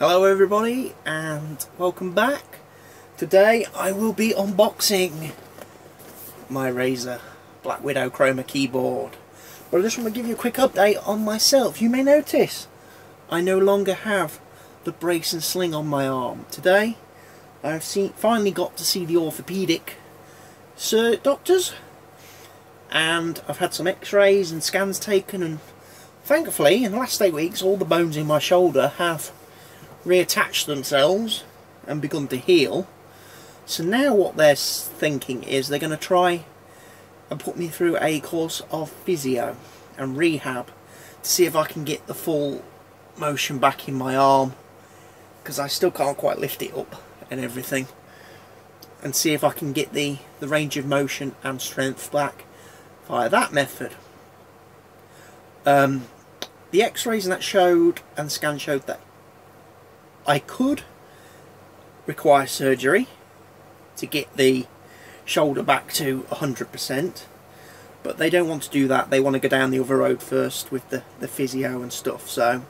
Hello everybody and welcome back. Today I will be unboxing my Razer Blackwidow Chroma Keyboard. But I just want to give you a quick update on myself. You may notice I no longer have the brace and sling on my arm. Today I've finally got to see the orthopedic doctors, and I've had some x-rays and scans taken, and thankfully in the last 8 weeks all the bones in my shoulder have reattached themselves and begun to heal. So now what they're thinking is they're going to try and put me through a course of physio and rehab to see if I can get the full motion back in my arm, because I still can't quite lift it up and everything, and see if I can get the range of motion and strength back via that method. The x-rays and that showed, and the scan showed, that I could require surgery to get the shoulder back to 100%, but they don't want to do that. They want to go down the other road first with the physio and stuff. So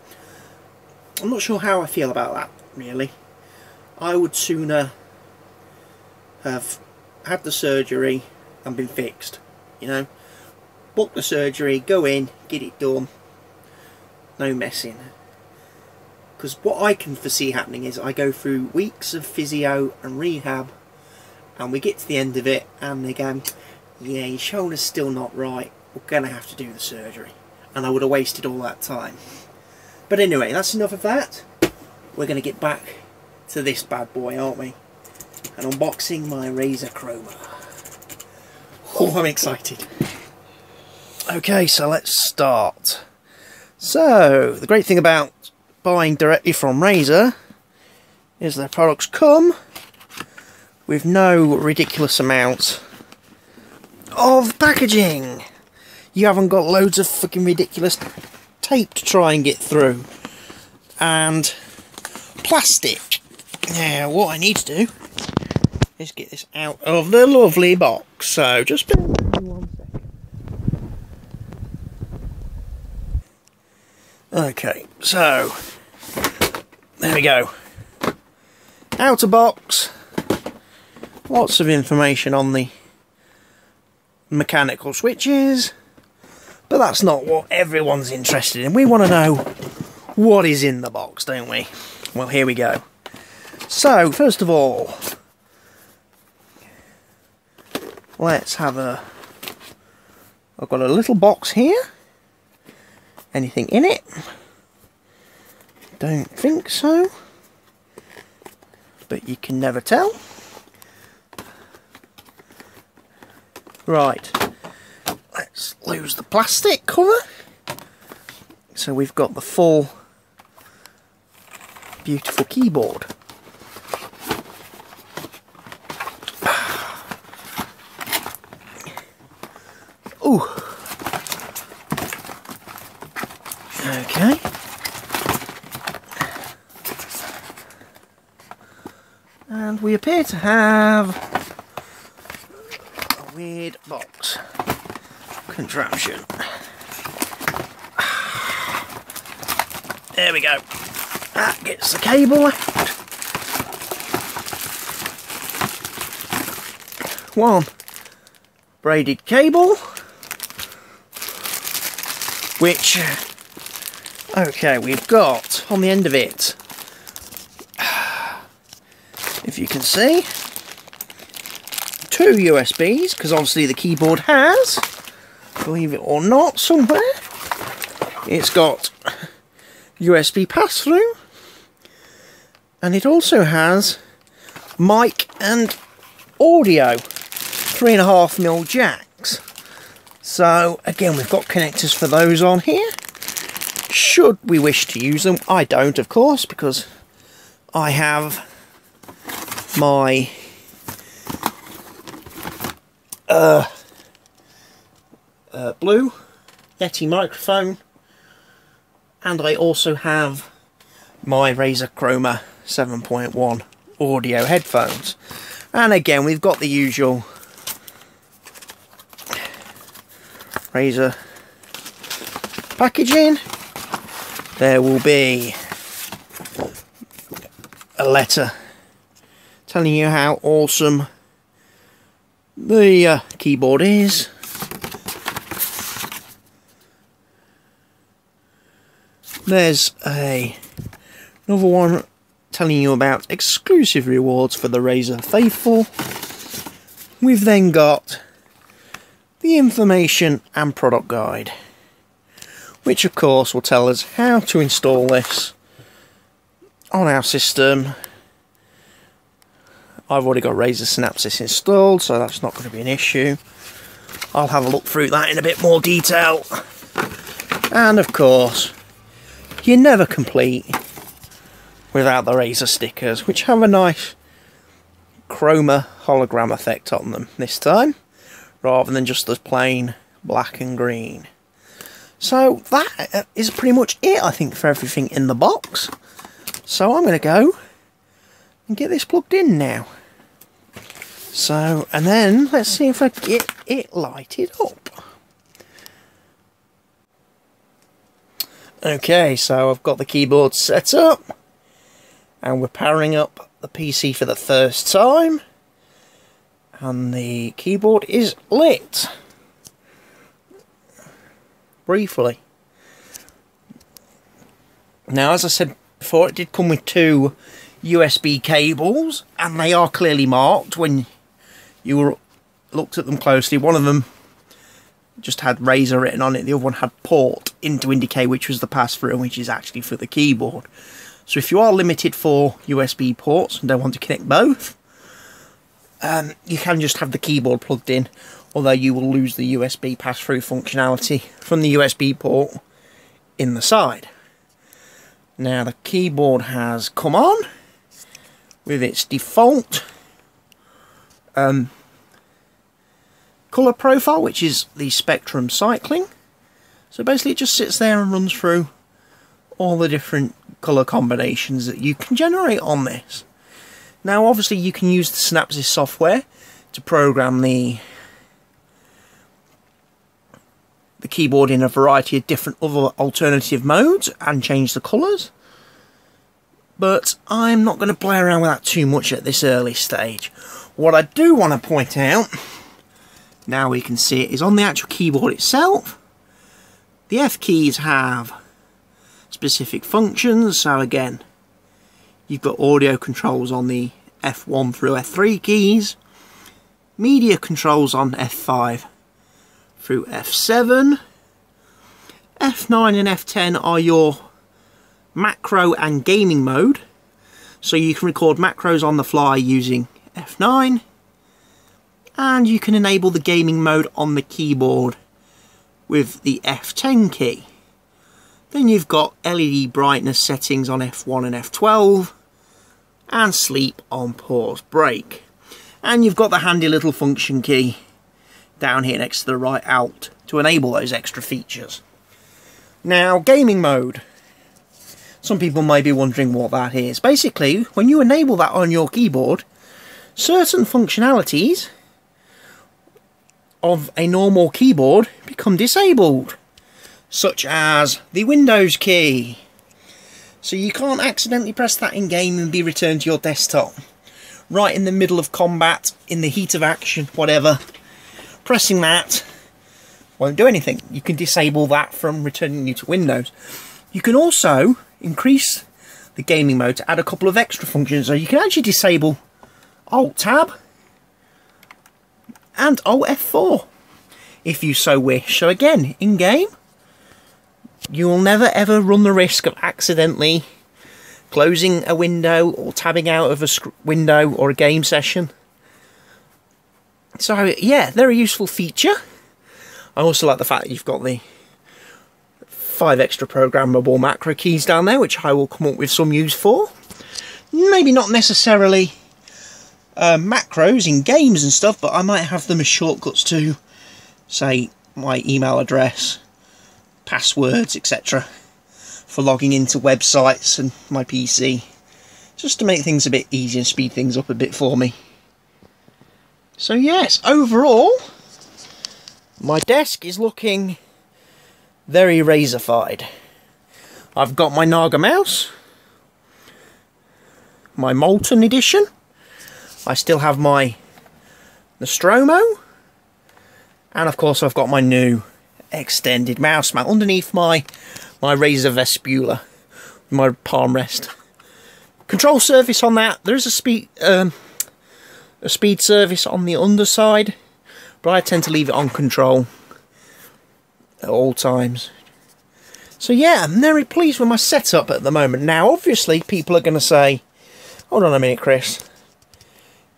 I'm not sure how I feel about that, really. I would sooner have had the surgery and been fixed, you know. Book the surgery, go in, get it done, no messing. Because what I can foresee happening is I go through weeks of physio and rehab, and we get to the end of it and they go, yeah, your shoulder's still not right, we're going to have to do the surgery. And I would have wasted all that time. But anyway, that's enough of that. We're going to get back to this bad boy, aren't we? And unboxing my Razer Chroma. Oh, I'm excited. Okay, so let's start. So, the great thing about buying directly from Razer is their products come with no ridiculous amount of packaging. You haven't got loads of fucking ridiculous tape to try and get through, and plastic. Now what I need to do is get this out of the lovely box, so just bear with me 1 second. Okay, so there we go. Outer box. Lots of information on the mechanical switches, but that's not what everyone's interested in. We want to know what is in the box, don't we? Well, here we go. So, first of all, let's have a... I've got a little box here. Anything in it? Don't think so, but you can never tell. Right, let's lose the plastic cover. So we've got the full beautiful keyboard. Ooh. Okay. And we appear to have a weird box contraption. There we go. That gets the cable out. One braided cable, which, okay, we've got on the end of it, if you can see, 2 USBs, because obviously the keyboard has, believe it or not, somewhere, it's got USB pass-through, and it also has mic and audio 3.5mm jacks. So again, we've got connectors for those on here should we wish to use them. I don't, of course, because I have my Blue Yeti microphone, and I also have my Razer Chroma 7.1 audio headphones. And again, we've got the usual Razer packaging. There will be a letter telling you how awesome the keyboard is. There's another one telling you about exclusive rewards for the Razer faithful. We've then got the information and product guide, which of course will tell us how to install this on our system. I've already got Razer Synapses installed, so that's not going to be an issue. I'll have a look through that in a bit more detail. And of course, you're never complete without the Razer stickers, which have a nice chroma hologram effect on them this time, rather than just the plain black and green. So that is pretty much it, I think, for everything in the box. So I'm going to go and get this plugged in now. So, and then let's see if I get it lighted up. Okay, so I've got the keyboard set up, and we're powering up the PC for the first time, and the keyboard is lit. Briefly. Now, as I said before, it did come with two USB cables, and they are clearly marked when you looked at them closely. One of them just had Razer written on it, the other one had port in to indicate which was the pass-through and which is actually for the keyboard. So if you are limited for USB ports and don't want to connect both, you can just have the keyboard plugged in, although you will lose the USB pass-through functionality from the USB port in the side. Now the keyboard has come on with its default colour profile, which is the Spectrum Cycling. So basically it just sits there and runs through all the different colour combinations that you can generate on this. Now obviously you can use the Synapses software to program the keyboard in a variety of different other alternative modes and change the colours, but I'm not going to play around with that too much at this early stage. What I do want to point out, now we can see it, is on the actual keyboard itself, the F keys have specific functions. So again, you've got audio controls on the F1 through F3 keys, media controls on F5 through F7, F9 and F10 are your macro and gaming mode, so you can record macros on the fly using F9, and you can enable the gaming mode on the keyboard with the F10 key. Then you've got LED brightness settings on F1 and F12, and sleep on pause break. And you've got the handy little function key down here next to the right Alt to enable those extra features. Now, gaming mode. Some people may be wondering what that is. Basically, when you enable that on your keyboard, certain functionalities of a normal keyboard become disabled, such as the Windows key. So you can't accidentally press that in game and be returned to your desktop. Right in the middle of combat, in the heat of action, whatever, pressing that won't do anything. You can disable that from returning you to Windows. You can also increase the gaming mode to add a couple of extra functions. So you can actually disable Alt-Tab and Alt-F4 if you so wish. So again, in-game, you will never ever run the risk of accidentally closing a window or tabbing out of a window or a game session. So yeah, very useful feature. I also like the fact that you've got the 5 extra programmable macro keys down there, which I will come up with some use for. Maybe not necessarily macros in games and stuff, but I might have them as shortcuts to, say, my email address, passwords, etc. for logging into websites and my PC, just to make things a bit easier and speed things up a bit for me. So yes, overall, my desk is looking very Razerfied. I've got my Naga mouse, my Molten edition. I still have my Nostromo. And of course I've got my new extended mouse mount underneath my Razer Vespula, my palm rest. Control surface on that, there is a speed surface on the underside, but I tend to leave it on control at all times. So yeah, I'm very pleased with my setup at the moment. Now obviously people are going to say, hold on a minute Chris,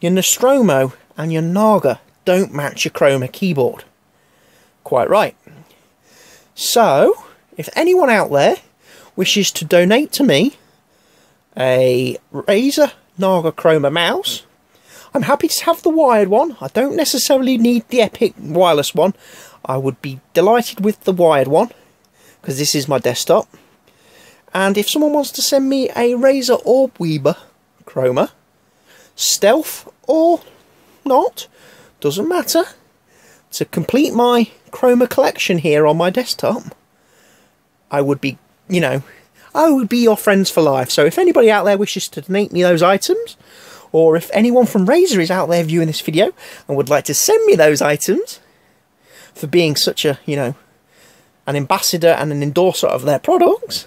your Nostromo and your Naga don't match your Chroma keyboard. Quite right. So, if anyone out there wishes to donate to me a Razer Naga Chroma mouse, I'm happy to have the wired one. I don't necessarily need the Epic wireless one. I would be delighted with the wired one, because this is my desktop. And if someone wants to send me a Razer Weaver Chroma, stealth or not, doesn't matter, to complete my Chroma collection here on my desktop, I would be, you know, I would be your friends for life. So if anybody out there wishes to donate me those items, or if anyone from Razer is out there viewing this video and would like to send me those items for being such a, you know, an ambassador and an endorser of their products,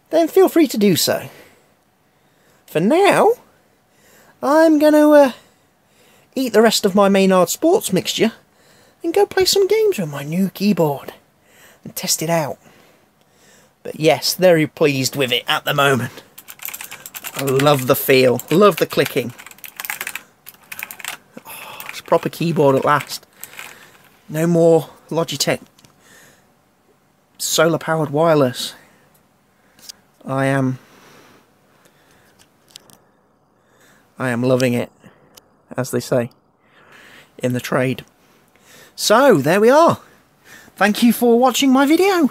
then feel free to do so. For now, I'm going to eat the rest of my Maynard Sports mixture and go play some games with my new keyboard and test it out. But yes, very pleased with it at the moment. I love the feel, love the clicking. Oh, it's a proper keyboard at last. No more Logitech solar powered wireless. I am loving it, as they say in the trade. So there we are. Thank you for watching my video.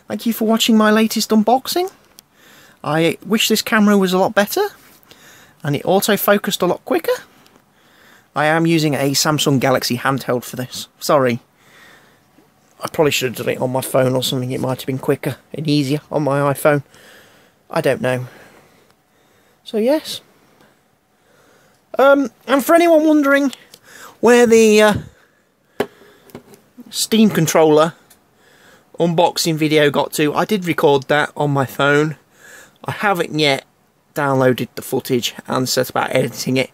Thank you for watching my latest unboxing. I wish this camera was a lot better and it auto-focused a lot quicker. I am using a Samsung Galaxy handheld for this. Sorry. I probably should have done it on my phone or something. It might have been quicker and easier on my iPhone. I don't know. So yes. And for anyone wondering where the Steam controller unboxing video got to, I did record that on my phone. I haven't yet downloaded the footage and set about editing it.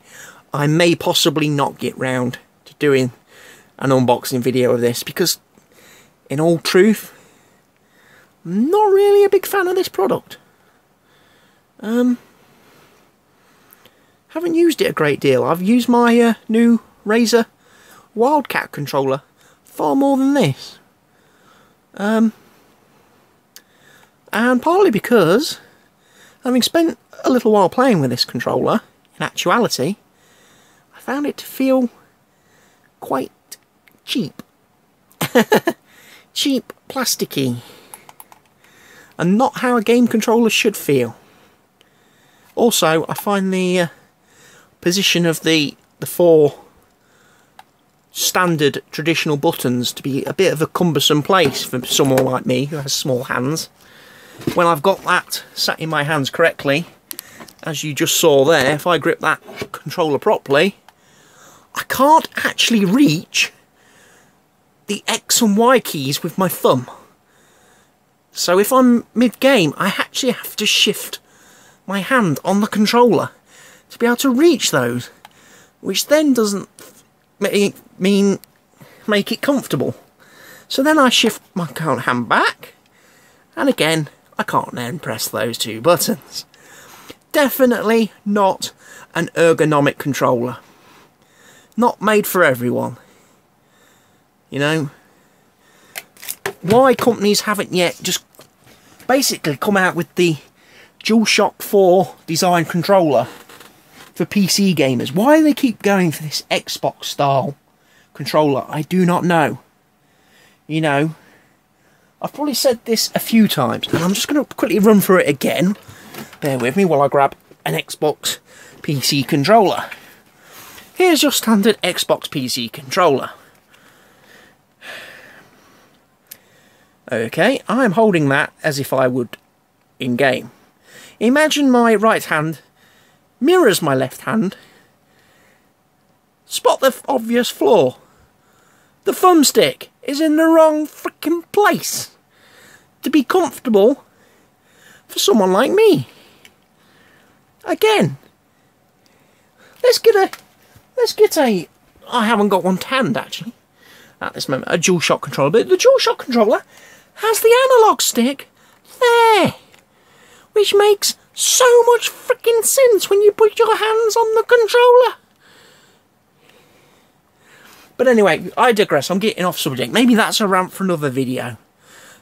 I may possibly not get round to doing an unboxing video of this because, in all truth, I'm not really a big fan of this product. Haven't used it a great deal. I've used my new Razer Wildcat controller far more than this. And partly because, having spent a little while playing with this controller, in actuality, I found it to feel quite cheap. Cheap, plasticky. And not how a game controller should feel. Also, I find the position of the four standard traditional buttons to be a bit of a cumbersome place for someone like me who has small hands. When I've got that sat in my hands correctly, as you just saw there, if I grip that controller properly, I can't actually reach the X and Y keys with my thumb. So if I'm mid-game, I actually have to shift my hand on the controller to be able to reach those, which then doesn't make it comfortable. So then I shift my hand back, and again, I can't then press those two buttons. Definitely not an ergonomic controller. Not made for everyone. You know, why companies haven't yet just basically come out with the DualShock 4 design controller for PC gamers. Why they keep going for this Xbox style controller, I do not know. You know, I've probably said this a few times, and I'm just going to quickly run through it again. Bear with me while I grab an Xbox PC controller. Here's your standard Xbox PC controller. Okay, I'm holding that as if I would in-game. Imagine my right hand mirrors my left hand. Spot the obvious flaw. The thumbstick is in the wrong freaking place to be comfortable for someone like me. Again, let's get a, I haven't got one to hand actually at this moment, a DualShock controller, but the DualShock controller has the analog stick there, which makes so much freaking sense when you put your hands on the controller. But anyway, I digress. I'm getting off subject. Maybe that's a rant for another video.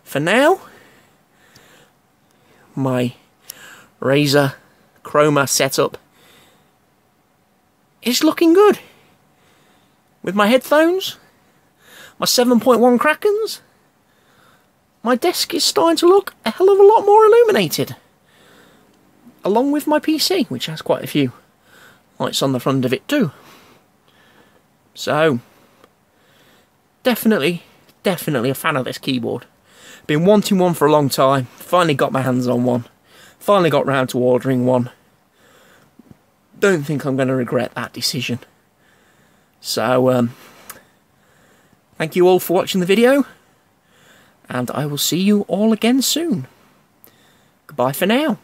For now, my Razer Chroma setup is looking good. With my headphones, my 7.1 Krakens, my desk is starting to look a hell of a lot more illuminated. Along with my PC, which has quite a few lights on the front of it too. So, definitely a fan of this keyboard. Been wanting one for a long time. Finally got my hands on one. Finally got round to ordering one. Don't think I'm going to regret that decision. So, thank you all for watching the video. And I will see you all again soon. Goodbye for now.